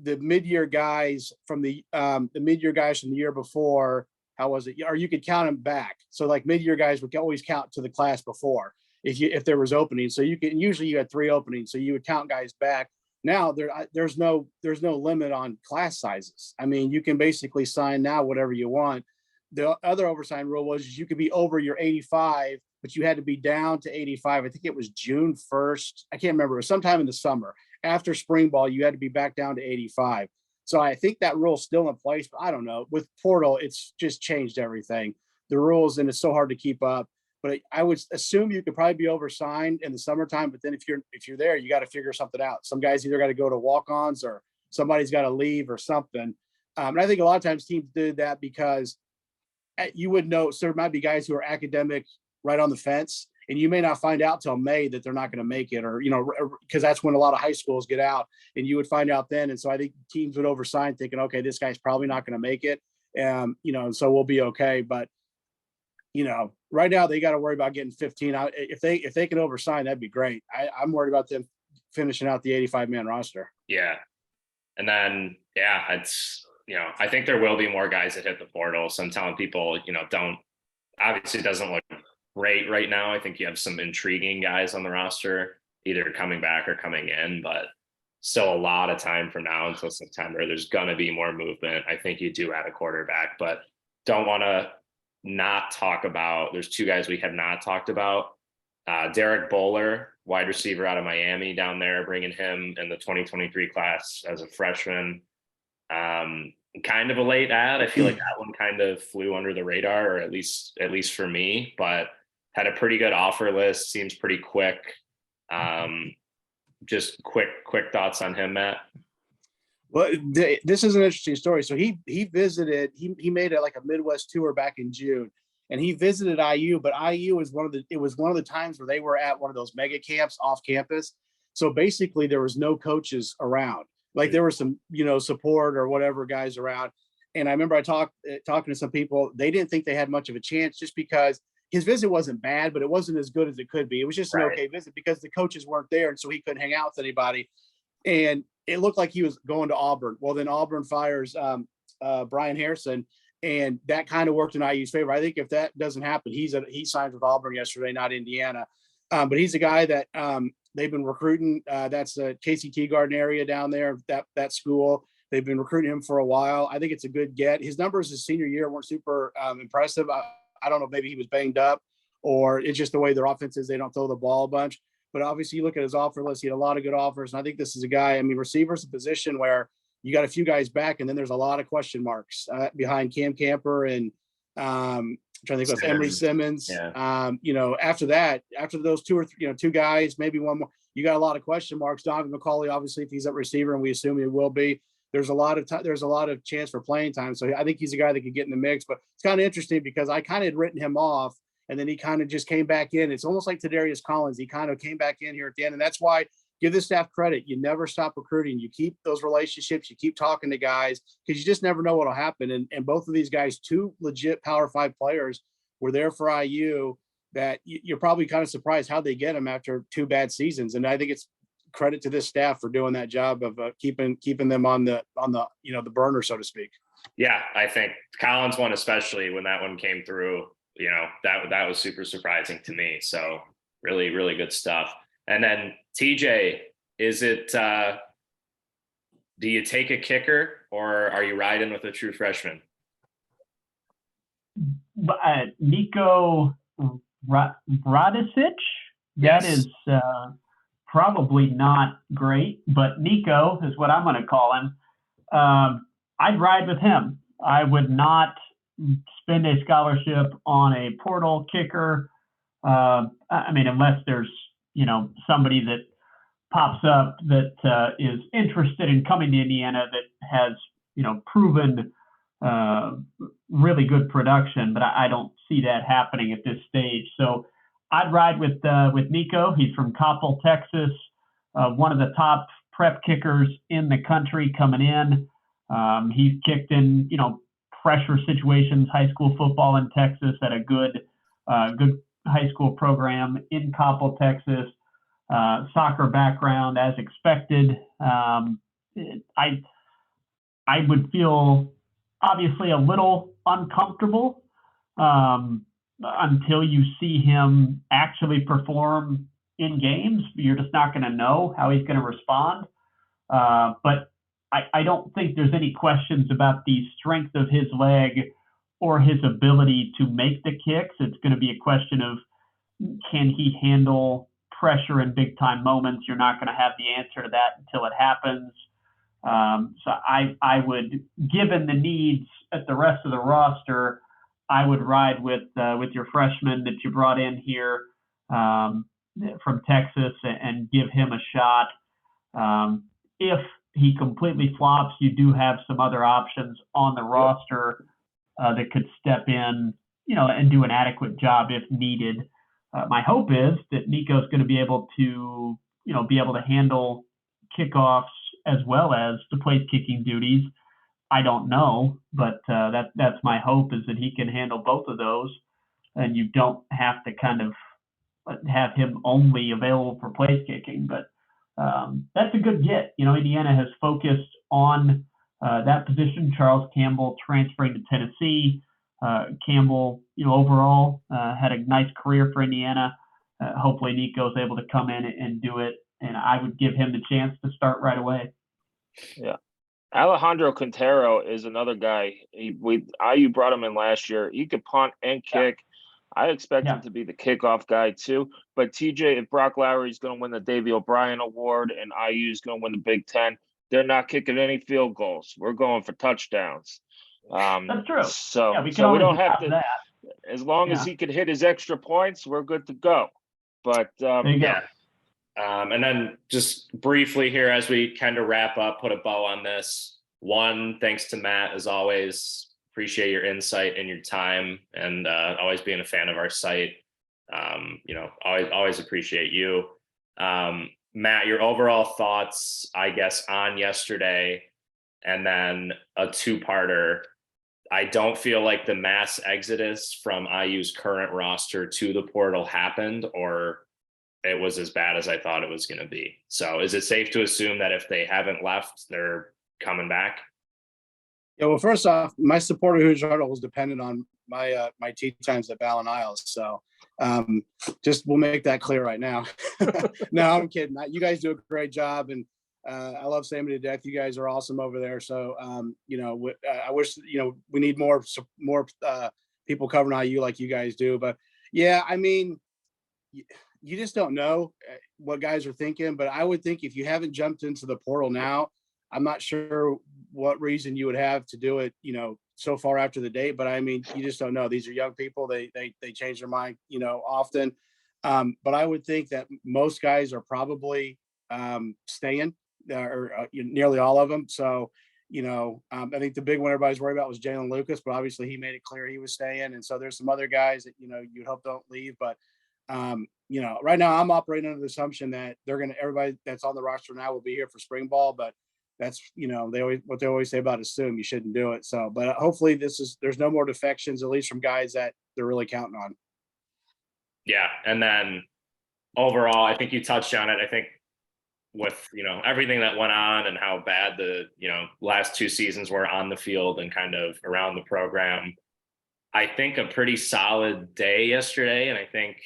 the mid-year guys from the year before, how was it? Or you could count them back. So like mid-year guys would always count to the class before if there was openings. So you had 3 openings. So you would count guys back. Now there's no limit on class sizes. I mean, you can basically sign now whatever you want. The other oversign rule was you could be over your 85, but you had to be down to 85. I think it was June 1st. I can't remember. It was sometime in the summer. After spring ball, you had to be back down to 85. So I think that rule's still in place, but I don't know. With portal, it's just changed everything. The rules, and it's so hard to keep up. But I would assume you could probably be oversigned in the summertime. But then if you're there, you got to figure something out. Some guys either got to go to walk-ons or somebody's got to leave or something. And I think a lot of times teams did that because you would know. So there might be guys who are academic right on the fence, and you may not find out till May that they're not going to make it, or, you know, because that's when a lot of high schools get out, and you would find out then. And so I think teams would oversign thinking, okay, this guy's probably not going to make it. You know, and so we'll be okay. But, you know, right now they got to worry about getting 15 out. If they can oversign, that'd be great. I'm worried about them finishing out the 85-man roster. Yeah. And then, it's, you know, I think there will be more guys that hit the portal. So I'm telling people, you know, obviously it doesn't look great right now. I think you have some intriguing guys on the roster, either coming back or coming in, but still a lot of time from now until September. There's going to be more movement. I think you do add a quarterback, but don't want to not talk about, there's 2 guys we have not talked about. Derek Bowler, wide receiver out of Miami down there, bringing him in the 2023 class as a freshman. Kind of a late ad. I feel like that one kind of flew under the radar, or at least for me, but had a pretty good offer list. Seems pretty quick. Just quick thoughts on him, Matt. Well, this is an interesting story. So he visited. He made it like a Midwest tour back in June, and he visited IU. But IU was one of the times where they were at one of those mega camps off campus. So basically, there was no coaches around. Like there were some support or whatever guys around. And I remember talking to some people. They didn't think they had much of a chance just because his visit wasn't bad, but it wasn't as good as it could be. It was just an okay visit because the coaches weren't there, and so he couldn't hang out with anybody. And it looked like he was going to Auburn. Well, then Auburn fires Brian Harrison, and that kind of worked in IU's favor. I think if that doesn't happen, he signed with Auburn yesterday, not Indiana. But he's a guy that they've been recruiting. That's the KCT Garden area down there, that school. They've been recruiting him for a while. I think it's a good get. His numbers his senior year weren't super impressive. I don't know if maybe he was banged up or it's just the way their offense is. They don't throw the ball a bunch. But obviously, you look at his offer list, he had a lot of good offers. And I think this is a guy, receiver's a position where you got a few guys back, and then there's a lot of question marks behind Cam Camper and I'm trying to think of Emory Simmons. Yeah. After that, after those two guys, maybe one more, you got a lot of question marks. Donovan McCauley, obviously, if he's at receiver, and we assume he will be, there's a lot of chance for playing time. So I think he's a guy that could get in the mix. But it's kind of interesting because I kind of had written him off. And then he kind of just came back in. It's almost like Tadarius Collins. He kind of came back in here at the end. And that's why give the staff credit. You never stop recruiting. You keep those relationships. You keep talking to guys because you just never know what will happen. And both of these guys, two legit Power 5 players, were there for IU that you're probably kind of surprised how they get them after 2 bad seasons. And I think it's credit to this staff for doing that job of keeping them on the the burner, so to speak. Yeah, I think Collins one, especially when that one came through, that was super surprising to me. So really, really good stuff. And then TJ, is it, do you take a kicker or are you riding with a true freshman? Nico Radicic, that is probably not great, but Nico is what I'm going to call him. I'd ride with him. I would not spend a scholarship on a portal kicker. Unless there's, somebody that pops up that is interested in coming to Indiana that has, proven really good production, but I don't see that happening at this stage. So I'd ride with Nico. He's from Coppell, Texas, one of the top prep kickers in the country coming in. He's kicked in, pressure situations, high school football in Texas at a good high school program in Coppell, Texas. Soccer background as expected. I would feel obviously a little uncomfortable until you see him actually perform in games. You're just not going to know how he's going to respond. But I don't think there's any questions about the strength of his leg or his ability to make the kicks. It's going to be a question of, can he handle pressure in big time moments? You're not going to have the answer to that until it happens. So I would, given the needs at the rest of the roster, I would ride with your freshman that you brought in here from Texas and give him a shot. If he completely flops, you do have some other options on the roster that could step in, and do an adequate job if needed. My hope is that Nico's going to be able to, handle kickoffs as well as the place kicking duties. I don't know, but that's my hope, is that he can handle both of those, and you don't have to kind of have him only available for place kicking. But that's a good get. Indiana has focused on that position. Charles Campbell transferring to Tennessee. Campbell, overall had a nice career for Indiana. Hopefully Nico's able to come in and do it, and I would give him the chance to start right away. Yeah. Alejandro Quintero is another guy. IU brought him in last year. He could punt and kick. I expect him to be the kickoff guy too. But TJ, if Brock Lowry is going to win the Davey O'Brien Award and IU is going to win the Big Ten, they're not kicking any field goals. We're going for touchdowns. That's true. So we don't have to. That. As long as he can hit his extra points, we're good to go. But there you go. And then just briefly here, as we kind of wrap up, put a bow on this. One, thanks to Matt, as always. Appreciate your insight and your time, and always being a fan of our site. Always appreciate you. Matt, your overall thoughts, I guess, on yesterday, and then a two-parter. I don't feel like the mass exodus from IU's current roster to the portal happened, or it was as bad as I thought it was going to be. So is it safe to assume that if they haven't left, they're coming back? Yeah, well, first off, my support of Hoosier Huddle was dependent on my my tea times at Ballin Isles. So just we'll make that clear right now. No, I'm kidding. You guys do a great job, and I love Sammy to death. You guys are awesome over there. So I wish we need more people covering IU like you guys do. But yeah, I mean, you just don't know what guys are thinking. But I would think if you haven't jumped into the portal now, I'm not sure what reason you would have to do it, so far after the date. But I mean, you just don't know. These are young people. They change their mind, often. But I would think that most guys are probably staying, or nearly all of them. So, I think the big one everybody's worried about was Jalen Lucas, but obviously he made it clear he was staying. And so there's some other guys that, you'd hope don't leave. But, right now I'm operating under the assumption that everybody that's on the roster now will be here for spring ball. But that's, what they always say about assume you shouldn't do it. So, but hopefully there's no more defections, at least from guys that they're really counting on. Yeah. And then overall, I think you touched on it. I think with, everything that went on and how bad the, last two seasons were on the field and kind of around the program, I think a pretty solid day yesterday. And I think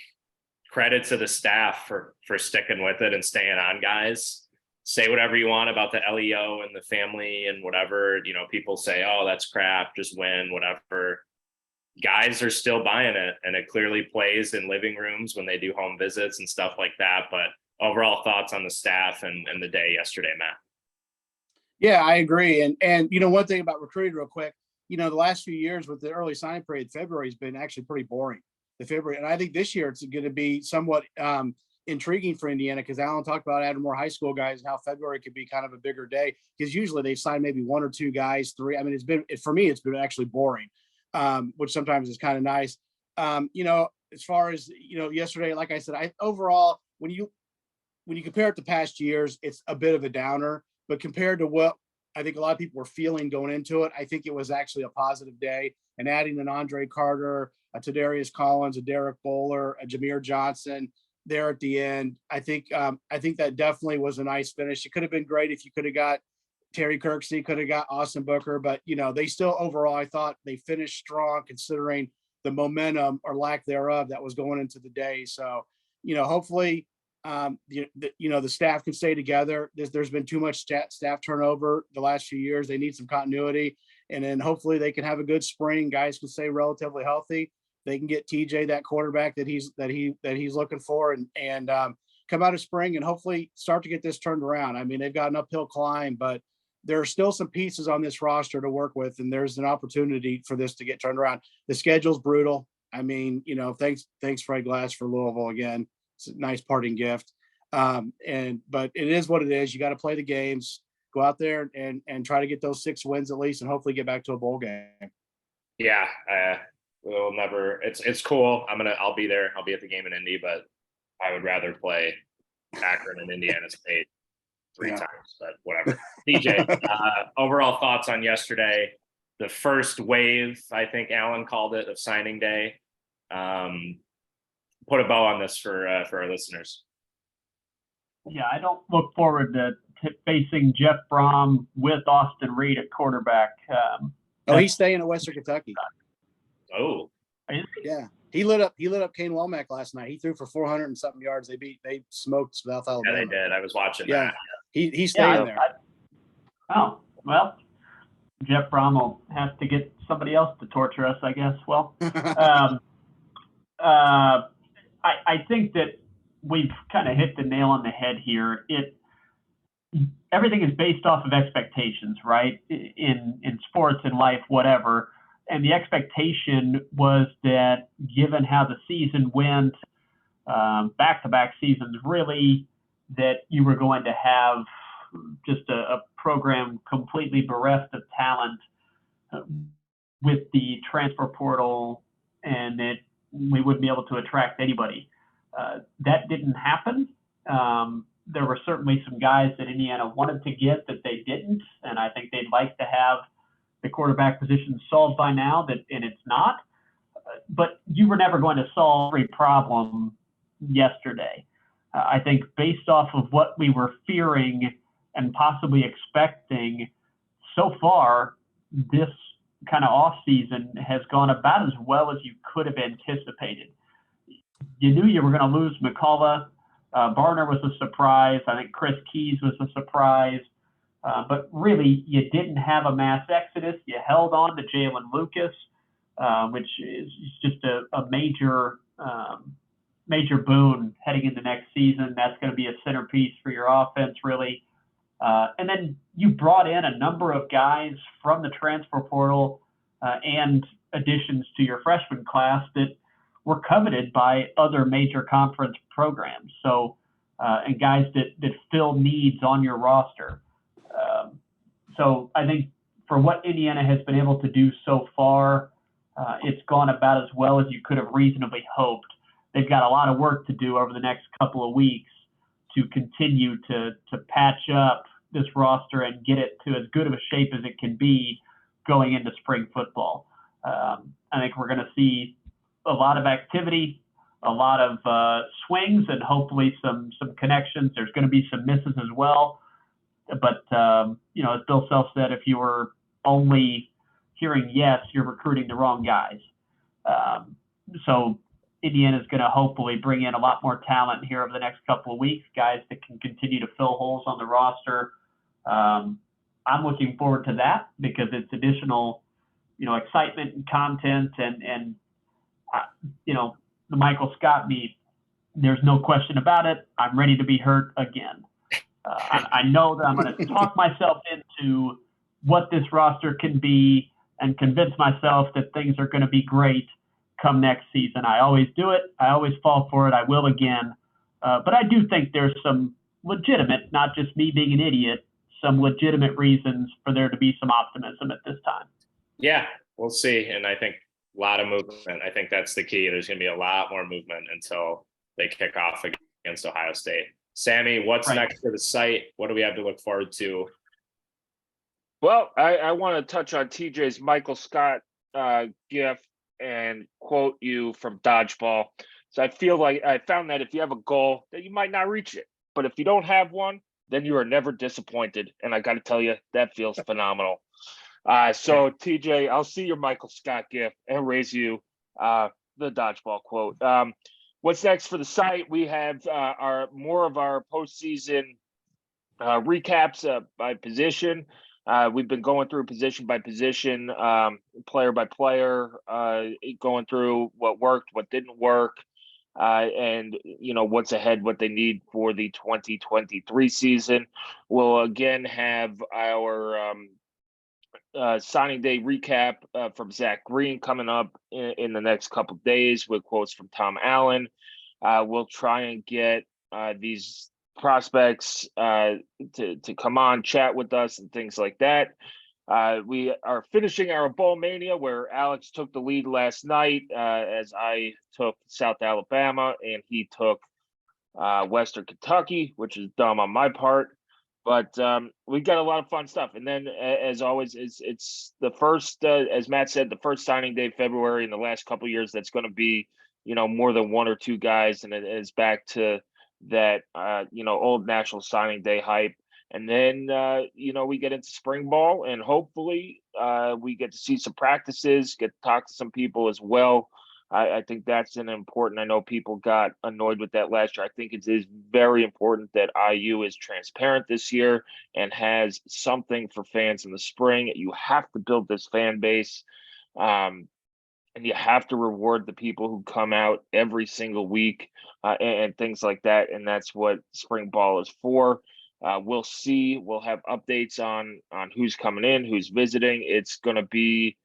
credit to the staff for sticking with it and staying on, guys. Say whatever you want about the LEO and the family and whatever, people say, oh, that's crap, just win, whatever. Guys are still buying it, and it clearly plays in living rooms when they do home visits and stuff like that. But overall thoughts on the staff and the day yesterday, Matt? Yeah, I agree. And one thing about recruiting real quick, the last few years with the early signing period, February has been actually pretty boring. And I think this year it's going to be somewhat intriguing for Indiana, because Alan talked about adding more high school guys and how February could be kind of a bigger day, because usually they sign maybe one or two guys, three. I mean, for me, it's been actually boring, which sometimes is kind of nice. As far as, yesterday, like I said, overall, when you compare it to past years, it's a bit of a downer, but compared to what I think a lot of people were feeling going into it, I think it was actually a positive day. And adding an Andre Carter, a Tadarius Collins, a Derek Bowler, a Jameer Johnson there at the end, I think that definitely was a nice finish. It could have been great if you could have got Terry Kirksey, could have got Austin Booker, but they still, overall, I thought they finished strong considering the momentum or lack thereof that was going into the day. So, hopefully, the staff can stay together. There's been too much staff turnover the last few years. They need some continuity, and then hopefully they can have a good spring. Guys can stay relatively healthy. They can get TJ that quarterback that he's looking for, and come out of spring and hopefully start to get this turned around. I mean, they've got an uphill climb, but there are still some pieces on this roster to work with, and there's an opportunity for this to get turned around. The schedule's brutal. I mean, thanks Fred Glass for Louisville again. It's a nice parting gift. But it is what it is. You got to play the games, go out there and try to get those 6 wins at least, and hopefully get back to a bowl game. Yeah. We'll never, it's cool. I'll be there. I'll be at the game in Indy, but I would rather play Akron and Indiana State 3 times, but whatever. DJ, overall thoughts on yesterday, the first wave, I think Alan called it, of signing day. Put a bow on this for our listeners. Yeah, I don't look forward to facing Jeff Brom with Austin Reed at quarterback. He's staying at Western Kentucky. Oh, yeah. He lit up Kane Womack last night. He threw for 400 and something yards. They smoked South Alabama. Yeah, they did. I was watching that. He's staying there. Well, Jeff Brom will have to get somebody else to torture us, I guess. Well, I think that we've kind of hit the nail on the head here. Everything is based off of expectations, right? In sports, in life, whatever. And the expectation was that, given how the season went, back-to-back seasons, really, that you were going to have just a program completely bereft of talent with the transfer portal, and that we wouldn't be able to attract anybody. That didn't happen. There were certainly some guys that Indiana wanted to get that they didn't, and I think they'd like to have the quarterback position solved by now, and it's not. But you were never going to solve every problem yesterday. I think based off of what we were fearing and possibly expecting, so far, this kind of off season has gone about as well as you could have anticipated. You knew you were going to lose McCullough. Barner was a surprise. I think Chris Keys was a surprise. But really, you didn't have a mass exodus. You held on to Jalen Lucas, which is just a major boon heading into next season. That's going to be a centerpiece for your offense, really. And then you brought in a number of guys from the transfer portal and additions to your freshman class that were coveted by other major conference programs. So, and guys that fill needs on your roster. So I think for what Indiana has been able to do so far, it's gone about as well as you could have reasonably hoped. They've got a lot of work to do over the next couple of weeks to continue to patch up this roster and get it to as good of a shape as it can be going into spring football. I think we're going to see a lot of activity, a lot of swings, and hopefully some connections. There's going to be some misses as well. But, as Bill Self said, if you were only hearing yes, you're recruiting the wrong guys. So Indiana's going to hopefully bring in a lot more talent here over the next couple of weeks, guys that can continue to fill holes on the roster. I'm looking forward to that because it's additional, excitement and content and the Michael Scott meet. There's no question about it. I'm ready to be hurt again. I know that I'm going to talk myself into what this roster can be and convince myself that things are going to be great come next season. I always do it. I always fall for it. I will again. But I do think there's some legitimate, not just me being an idiot, some legitimate reasons for there to be some optimism at this time. Yeah, we'll see. And I think a lot of movement. I think that's the key. There's going to be a lot more movement until they kick off against Ohio State. Sammy, what's next for the site? What do we have to look forward to? Well, I want to touch on TJ's Michael Scott gif and quote you from Dodgeball. So I feel like I found that if you have a goal, that you might not reach it. But if you don't have one, then you are never disappointed. And I got to tell you, that feels phenomenal. So TJ, I'll see your Michael Scott gif and raise you the Dodgeball quote. What's next for the site? We have more of our postseason recaps by position. We've been going through position by position, player by player, going through what worked, what didn't work, and what's ahead, what they need for the 2023 season. We'll again have our signing day recap from Zach Green coming up in the next couple of days with quotes from Tom Allen. We'll try and get these prospects to come on, chat with us and things like that. We are finishing our Bowl Mania where Alex took the lead last night as I took South Alabama and he took Western Kentucky, which is dumb on my part. But we got a lot of fun stuff. And then, as always, it's the first, as Matt said, the first signing day of February in the last couple of years. That's going to be, more than one or two guys. And it's back to that, old National Signing Day hype. And then, we get into spring ball and hopefully we get to see some practices, get to talk to some people as well. I think that's an important. I know people got annoyed with that last year. I think it is very important that IU is transparent this year and has something for fans in the spring. You have to build this fan base, and you have to reward the people who come out every single week and things like that. And that's what spring ball is for. We'll see. We'll have updates on who's coming in, who's visiting. It's going to be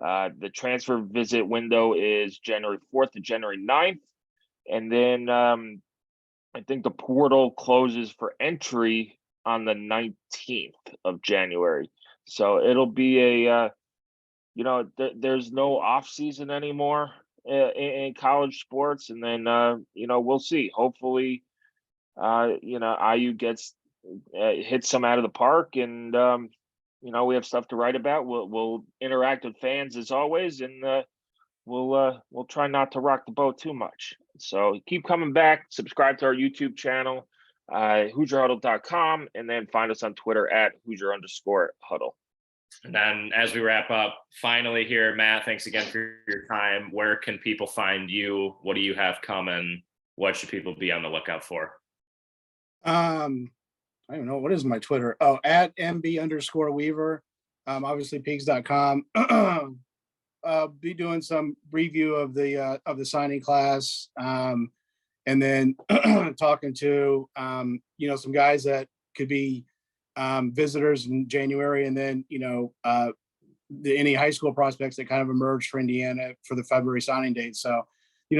the transfer visit window is January 4th to January 9th. And then I think the portal closes for entry on the 19th of January. So it'll be a, there's no off season anymore in college sports. And then, we'll see. Hopefully, IU gets hits some out of the park, and we have stuff to write about. We'll interact with fans as always, and we'll try not to rock the boat too much. So keep coming back. Subscribe to our YouTube channel, HoosierHuddle.com, and then find us on Twitter at Hoosier_Huddle. And then as we wrap up, finally here, Matt, thanks again for your time. Where can people find you? What do you have coming? What should people be on the lookout for? I don't know. What is my Twitter? Oh, at MB_Weaver. Obviously pigs.com. Be doing some review of the signing class. And then talking to, some guys that could be visitors in January, and then, any high school prospects that kind of emerged for Indiana for the February signing date. So,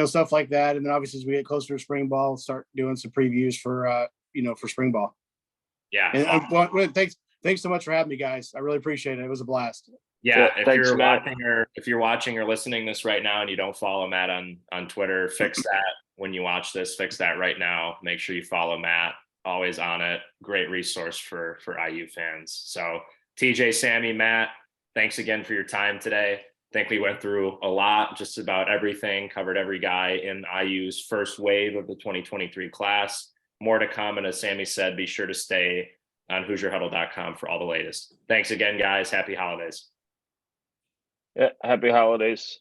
stuff like that. And then obviously as we get closer to spring ball, start doing some previews for spring ball. Yeah. And thanks so much for having me, guys. I really appreciate it. It was a blast. Yeah, thanks, if you're watching or listening this right now and you don't follow Matt on Twitter, fix that when you watch this. Fix that right now. Make sure you follow Matt. Always on it. Great resource for IU fans. So TJ, Sammy, Matt, thanks again for your time today. I think we went through a lot, just about everything, covered every guy in IU's first wave of the 2023 class. More to come, and as Sammy said, be sure to stay on HoosierHuddle.com for all the latest. Thanks again, guys. Happy holidays. Yeah, happy holidays.